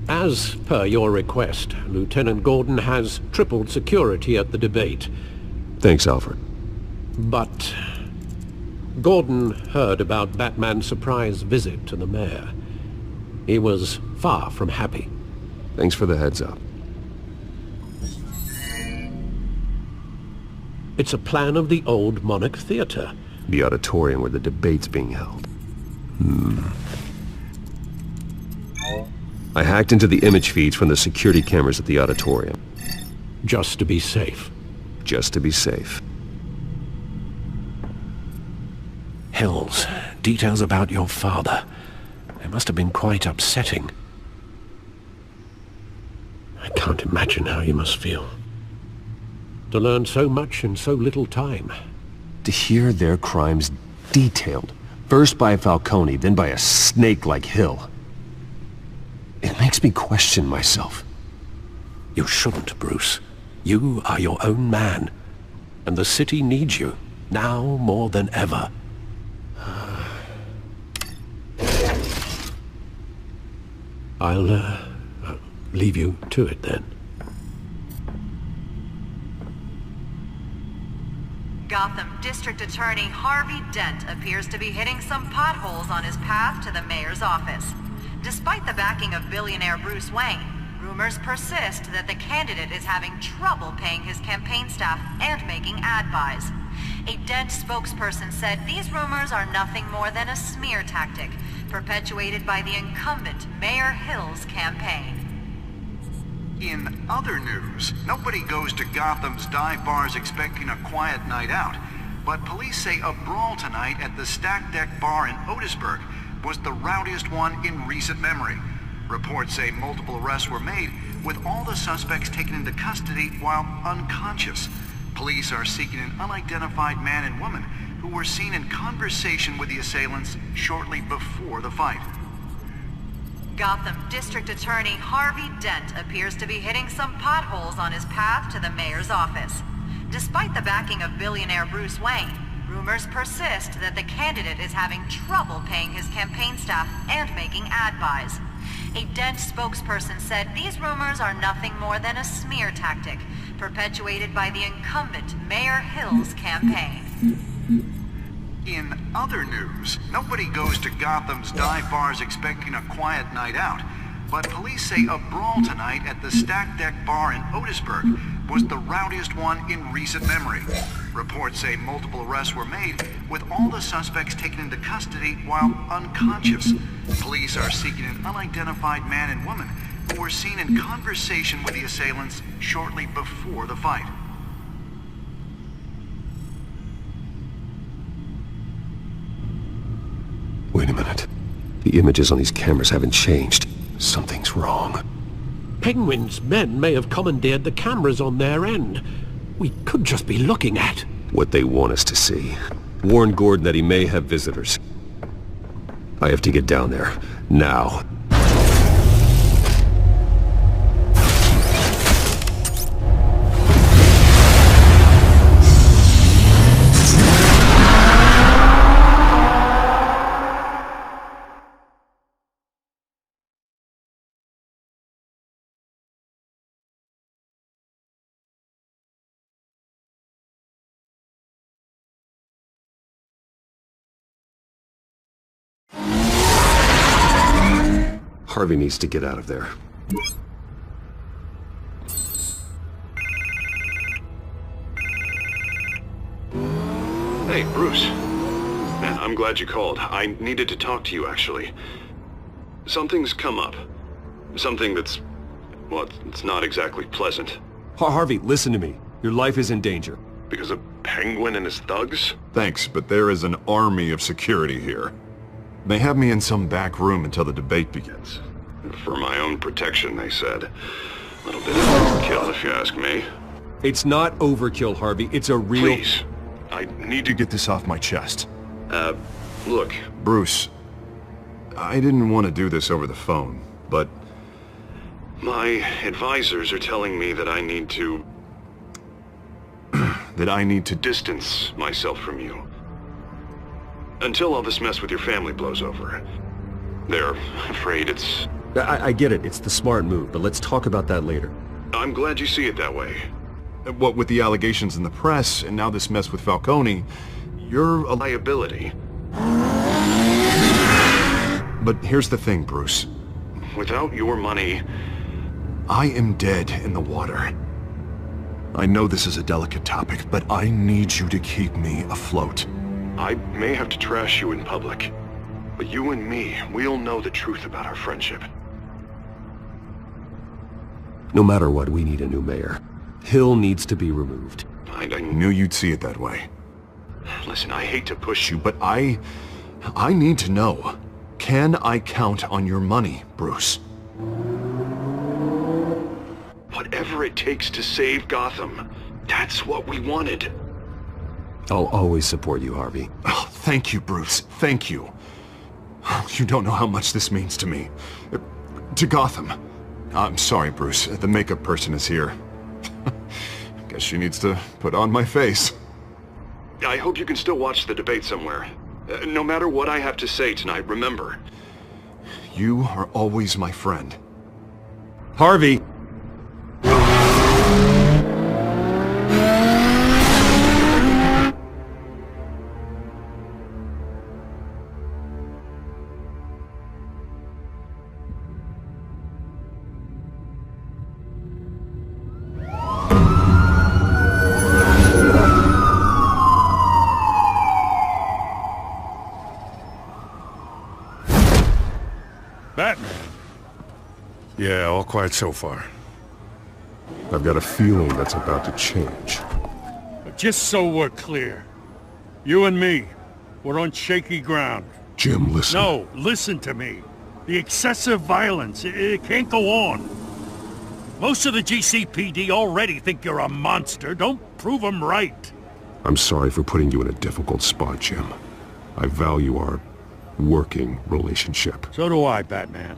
As per your request, Lieutenant Gordon has tripled security at the debate.
Thanks, Alfred.
But Gordon heard about Batman's surprise visit to the mayor. He was far from happy.
Thanks for the heads up.
It's a plan of the old Monarch Theater.
The auditorium where the debate's being held. I hacked into the image feeds from the security cameras at the auditorium.
Just to be safe.
Just to be safe.
Hills, details about your father. They must have been quite upsetting. I can't imagine how you must feel. To learn so much in so little time.
To hear their crimes detailed, first by Falcone, then by a snake like Hill. It makes me question myself.
You shouldn't, Bruce. You are your own man. And the city needs you, now more than ever. I'll leave you to it then.
Gotham District Attorney Harvey Dent appears to be hitting some potholes on his path to the mayor's office. Despite the backing of billionaire Bruce Wayne, rumors persist that the candidate is having trouble paying his campaign staff and making ad buys. A Dent spokesperson said these rumors are nothing more than a smear tactic, perpetuated by the incumbent Mayor Hill's campaign.
In other news, nobody goes to Gotham's dive bars expecting a quiet night out, but police say a brawl tonight at the Stack Deck Bar in Otisburg was the rowdiest one in recent memory. Reports say multiple arrests were made, with all the suspects taken into custody while unconscious. Police are seeking an unidentified man and woman who were seen in conversation with the assailants shortly before the fight.
Gotham District Attorney Harvey Dent appears to be hitting some potholes on his path to the mayor's office. Despite the backing of billionaire Bruce Wayne, rumors persist that the candidate is having trouble paying his campaign staff and making ad buys. A Dent spokesperson said these rumors are nothing more than a smear tactic, perpetuated by the incumbent Mayor Hill's campaign.
In other news, nobody goes to Gotham's dive bars expecting a quiet night out, but police say a brawl tonight at the Stack Deck Bar in Otisburg was the rowdiest one in recent memory. Reports say multiple arrests were made, with all the suspects taken into custody while unconscious. Police are seeking an unidentified man and woman who were seen in conversation with the assailants shortly before the fight.
Wait a minute. The images on these cameras haven't changed. Something's wrong.
Penguin's men may have commandeered the cameras on their end. We could just be looking at
what they want us to see. Warn Gordon that he may have visitors. I have to get down there. Now. Harvey needs to get out of there.
Hey, Bruce. Man, I'm glad you called. I needed to talk to you, actually. Something's come up. Something that's... well, it's not exactly pleasant.
Harvey, listen to me. Your life is in danger.
Because of Penguin and his thugs?
Thanks, but there is an army of security here. They have me in some back room until the debate begins.
For my own protection, they said. A little bit of overkill, if you ask me.
It's not overkill, Harvey. It's a real...
Please. I need to
get this off my chest.
Look.
Bruce, I didn't want to do this over the phone, but...
my advisors are telling me that I need to...
that I need to
distance myself from you. Until all this mess with your family blows over. They're afraid it's...
I get it. It's the smart move, but let's talk about that later.
I'm glad you see it that way.
What with the allegations in the press, and now this mess with Falcone, you're a
liability.
But here's the thing, Bruce.
Without your money...
I am dead in the water. I know this is a delicate topic, but I need you to keep me afloat.
I may have to trash you in public, but you and me, we'll know the truth about our friendship.
No matter what, we need a new mayor. Hill needs to be removed.
I knew you'd see it that way. Listen, I hate to push you, but I need to know. Can I count on your money, Bruce? Whatever it takes to save Gotham, that's what we wanted.
I'll always support you, Harvey.
Oh, thank you, Bruce. Thank you. You don't know how much this means to me. To Gotham. I'm sorry, Bruce. The makeup person is here. Guess she needs to put on my face. I hope you can still watch the debate somewhere. No matter what I have to say tonight, remember, you are always my friend.
Harvey! Batman. Yeah, all quiet so far.
I've got a feeling that's about to change.
But just so we're clear, you and me, we're on shaky ground.
Jim, listen.
No, listen to me. The excessive violence, it can't go on. Most of the GCPD already think you're a monster. Don't prove them right.
I'm sorry for putting you in a difficult spot, Jim. I value our working relationship.
So do I, Batman.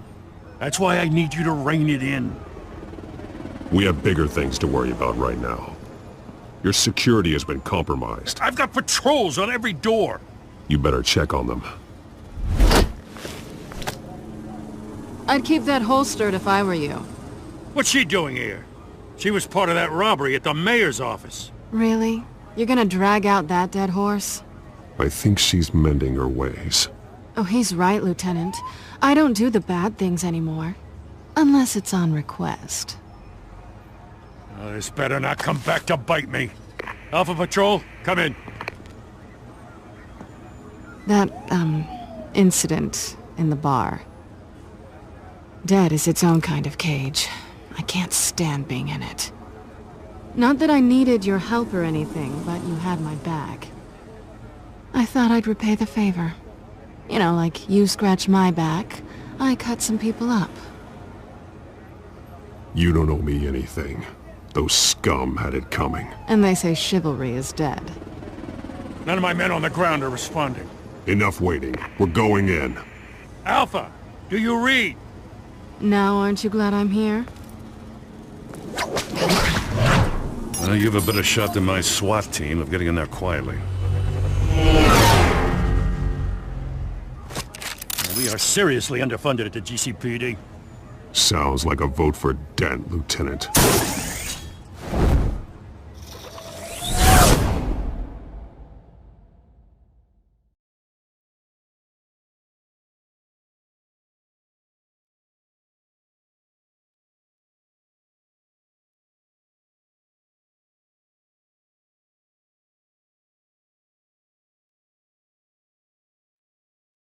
That's why I need you to rein it in.
We have bigger things to worry about right now. Your security has been compromised.
I've got patrols on every door.
You better check on them.
I'd keep that holstered if I were you.
What's she doing here? She was part of that robbery at the mayor's office.
Really? You're gonna drag out that dead horse?
I think she's mending her ways.
Oh, he's right, Lieutenant. I don't do the bad things anymore. Unless it's on request.
Oh, this better not come back to bite me. Alpha Patrol, come in.
That, incident in the bar. Dead is its own kind of cage. I can't stand being in it. Not that I needed your help or anything, but you had my back. I thought I'd repay the favor. You know, like you scratch my back, I cut some people up.
You don't owe me anything. Those scum had it coming.
And they say chivalry is dead.
None of my men on the ground are responding.
Enough waiting. We're going in.
Alpha, do you read?
Now aren't you glad I'm here?
Well, you have a better shot than my SWAT team of getting in there quietly. We are seriously underfunded at the GCPD.
Sounds like a vote for Dent, Lieutenant.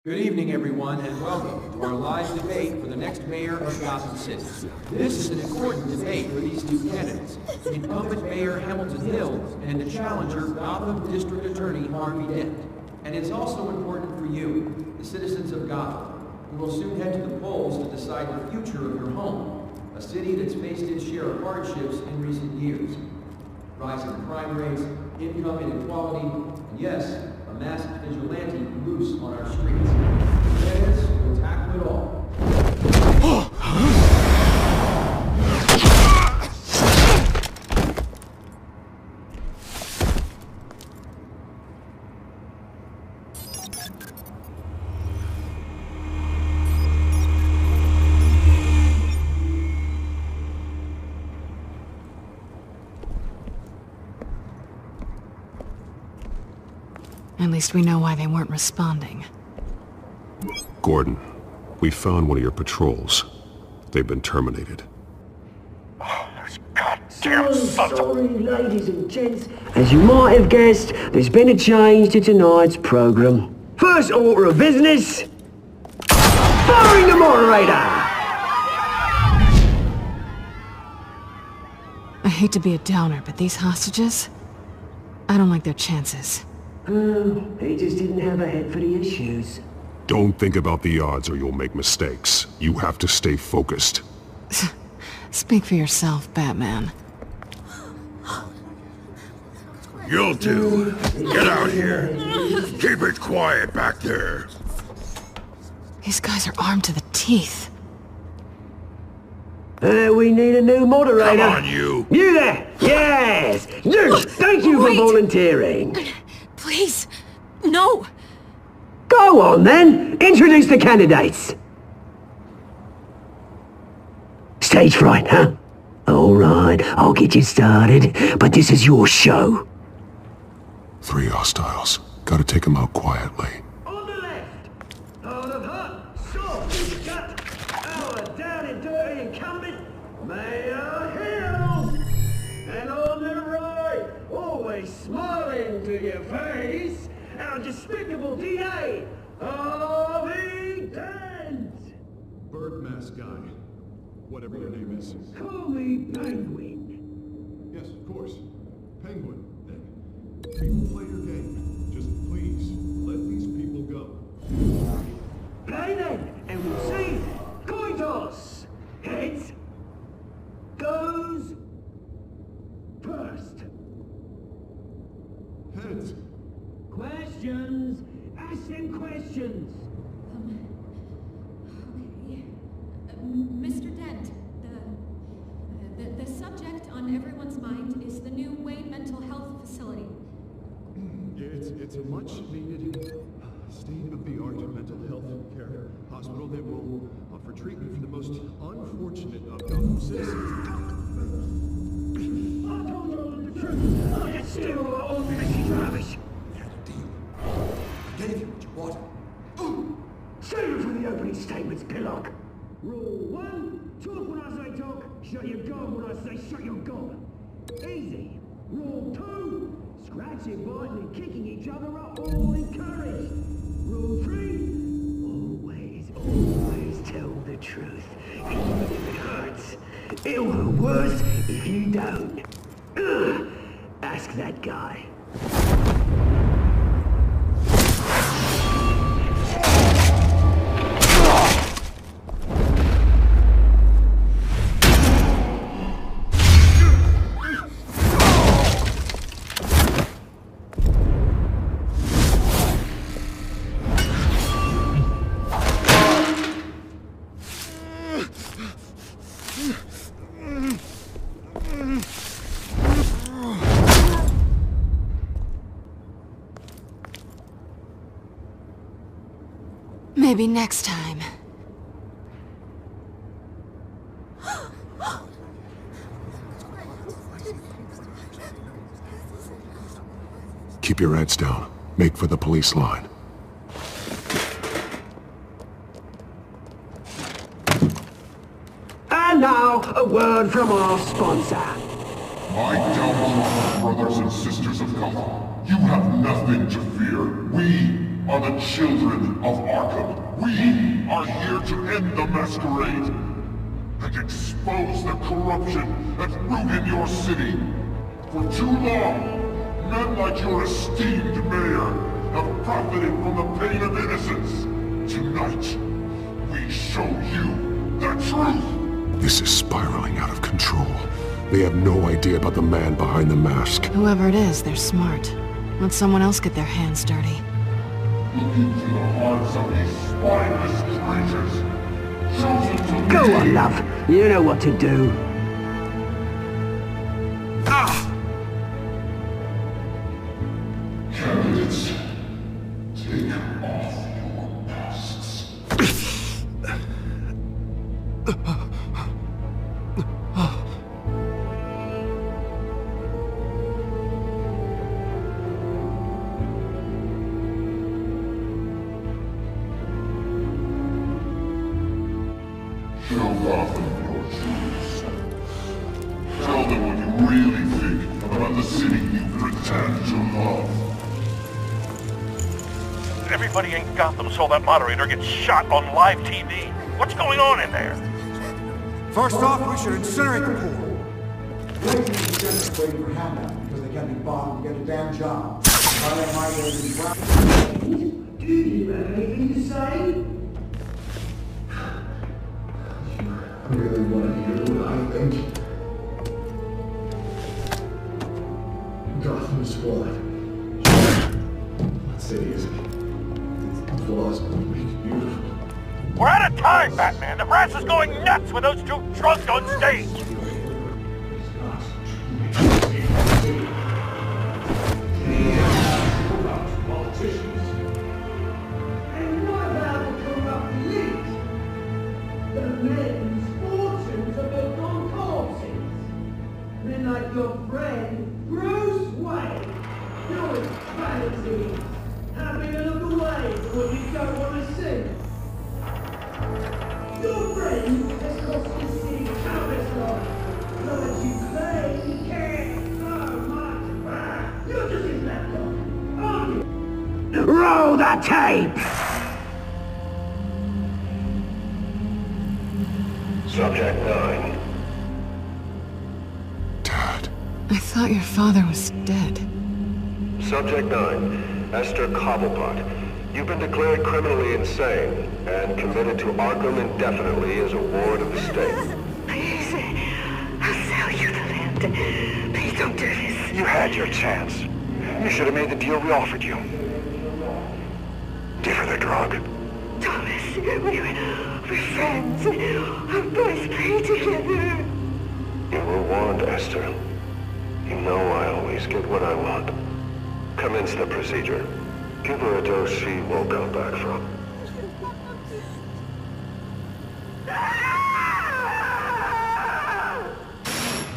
Good evening, everyone, and welcome to our live debate for the next mayor of Gotham City. This is an important debate for these two candidates, incumbent Mayor Hamilton Hill and the challenger, Gotham District Attorney Harvey Dent. And it's also important for you, the citizens of Gotham, who will soon head to the polls to decide the future of your home, a city that's faced its share of hardships in recent years. Rising crime rates, income inequality, and yes, a masked vigilante loose on our streets. Candidates will tackle it all.
At least we know why they weren't responding.
Gordon, we found one of your patrols. They've been terminated.
Damn sorry, ladies and gents. As you might have guessed, there's been a change to tonight's program. First order of business, firing the moderator!
hate to be a downer, but these hostages... I don't like their chances.
Oh, he just didn't have a head for the issues.
Don't think about the odds or you'll make mistakes. You have to stay focused.
Speak for yourself, Batman.
You'll do. Get out here. Keep it quiet back there.
These guys are armed to the teeth.
We need a new moderator.
Come on, you.
You there! Yes! You! Thank you for volunteering.
Please, no.
Go on, then. Introduce the candidates. Stage fright, huh? All right, I'll get you started, but this is your show.
3 hostiles. Gotta take them out quietly.
On the left, hard of hut, soft and gut, our down and dirty incumbent, Mayor Hill. And on the right, always smiling to your face, our despicable DA, Harvey Dent.
Bird mask guy. Whatever your name is.
Call me Penguin.
Yes, of course. Penguin, then. People play your game. Just please, let these people go.
Play then, and we'll see. Coin toss. Heads. Goes. First.
Heads.
Questions. Ask them questions.
Mr. Dent, the subject on everyone's mind is the new Wayne Mental Health Facility.
It's a much-needed, state-of-the-art mental health care hospital that will offer treatment for the most unfortunate of Gotham citizens.
I told you all the truth. I just steal all the message rubbish.
We had a deal. I gave you what you wanted.
Save it for the opening statements, Pillock. Rule 1, talk when I say talk, shut your gob when I say shut your gob. Easy. Rule 2, scratching, biting and kicking each other are all encouraged. Rule 3, always tell the truth, even if it hurts. It'll hurt worse if you don't. Ask that guy.
Maybe next time.
Keep your heads down. Make for the police line.
And now, a word from our sponsor.
My downtrodden brothers and sisters of Gotham, you have nothing to fear. We are the children of Arkham. We are here to end the masquerade and expose the corruption that ruined your city. For too long, men like your esteemed mayor have profited from the pain of innocence. Tonight, we show you the truth.
This is spiraling out of control. They have no idea about the man behind the mask.
Whoever it is, they're smart. Let someone else get their hands dirty.
Look into the hearts of these spineless creatures. Chosen to
Go on, love. You know what to do.
Candidates, take off your masks. Show Gotham your true self. Tell them what you really think about the city you pretend to love.
Everybody in Gotham saw that moderator get shot on live TV. What's going on in there?
First off, we should incinerate the pool. Waiting for handouts because they can't be bought to get a damn job.
Do you have anything to say? I really want to hear what I think. Gotham's flawed. That city is flaws make it beautiful.
We're out of time, Batman! The brass is going nuts with those two drunks on stage!
And what about the corrupt elite? The men whose fortunes are built on corpses. Men like your friend, Bruce Wayne. You're vanity. Having a look away from what you don't want to see. Your friend has cost the city countless lives. So as you claim, care so much. You're just his lapdog, aren't you? Roll the tape!
Subject 9.
I thought your father was dead.
Subject 9, Esther Cobblepot. You've been declared criminally insane and committed to Arkham indefinitely as a ward of the state.
Please, I'll sell you the land. Please don't do this.
You had your chance. You should have made the deal we offered you. Give her the drug.
Thomas, we're friends. Our boys play together.
You were warned, Esther. You know I always get what I want. Commence the procedure. Give her a dose she won't come back from.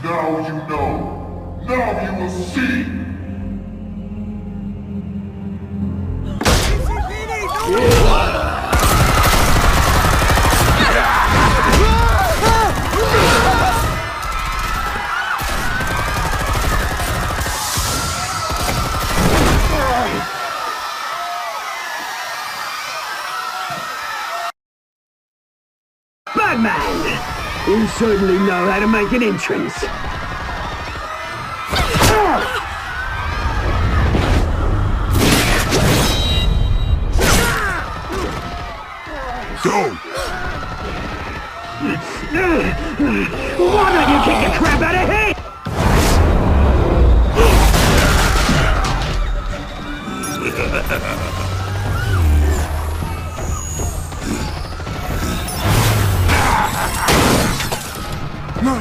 Now you know. Now you will see.
Batman! You certainly know how to make an entrance.
Go!
Why don't you kick the crap out of here?
No!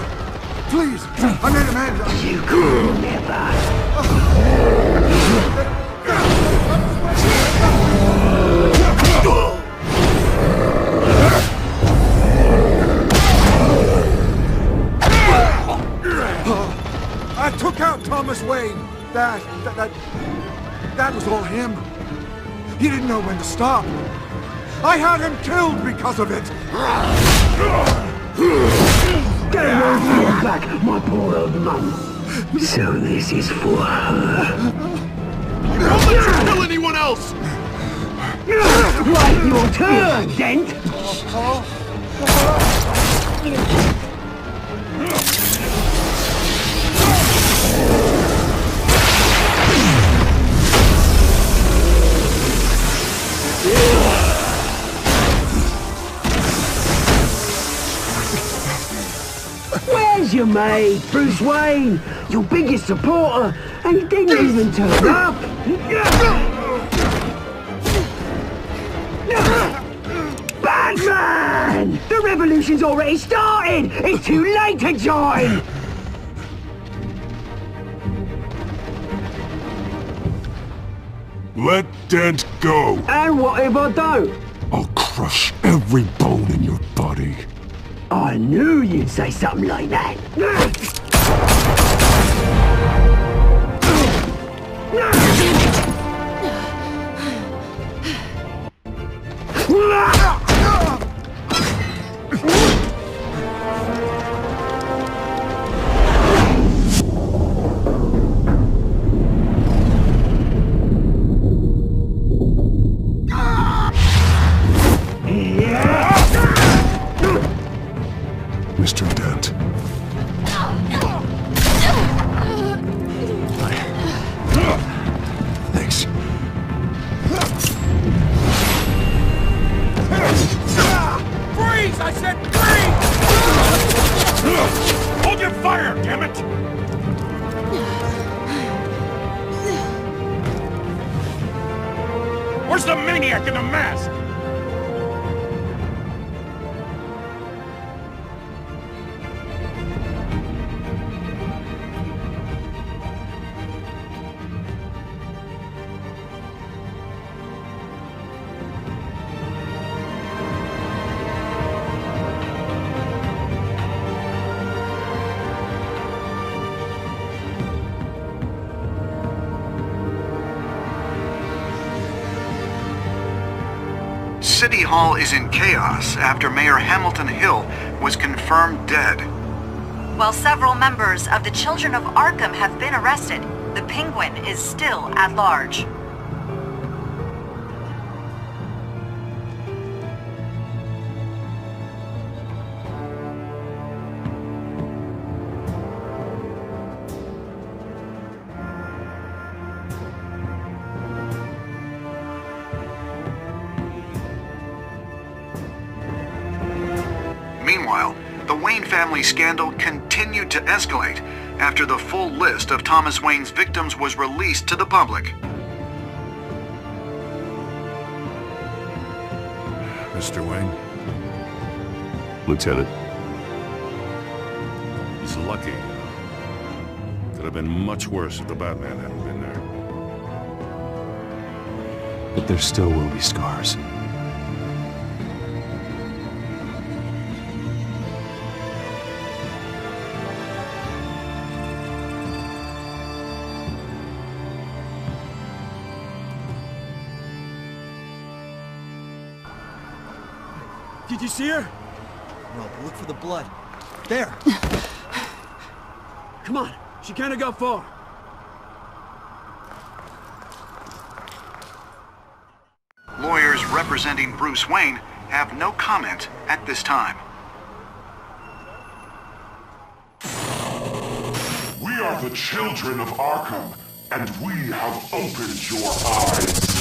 Please! I made a man!
You could never!
I took out Thomas Wayne. That was all him. He didn't know when to stop. I had him killed because of it.
Get away from your back, my poor old mum. So this is for her.
Don't let you kill anyone else!
Right, your turn, Dent! Where's your mate, Bruce Wayne? Your biggest supporter, and he didn't even turn up! Batman! The revolution's already started! It's too late to join!
Let Dent go!
And what if I don't?
I'll crush every bone in your body.
I knew you'd say something like that.
Mr. Dent.
Where's the maniac in the mask?
City Hall is in chaos after Mayor Hamilton Hill was confirmed dead.
While several members of the Children of Arkham have been arrested, the Penguin is still at large.
Meanwhile, the Wayne family scandal continued to escalate after the full list of Thomas Wayne's victims was released to the public.
Mr. Wayne?
Lieutenant.
He's lucky. Could have been much worse if the Batman hadn't been there.
But there still will be scars.
Did you see her? No, but look for the blood. There! Come on, she can't have got far.
Lawyers representing Bruce Wayne have no comment at this time.
We are the children of Arkham, and we have opened your eyes.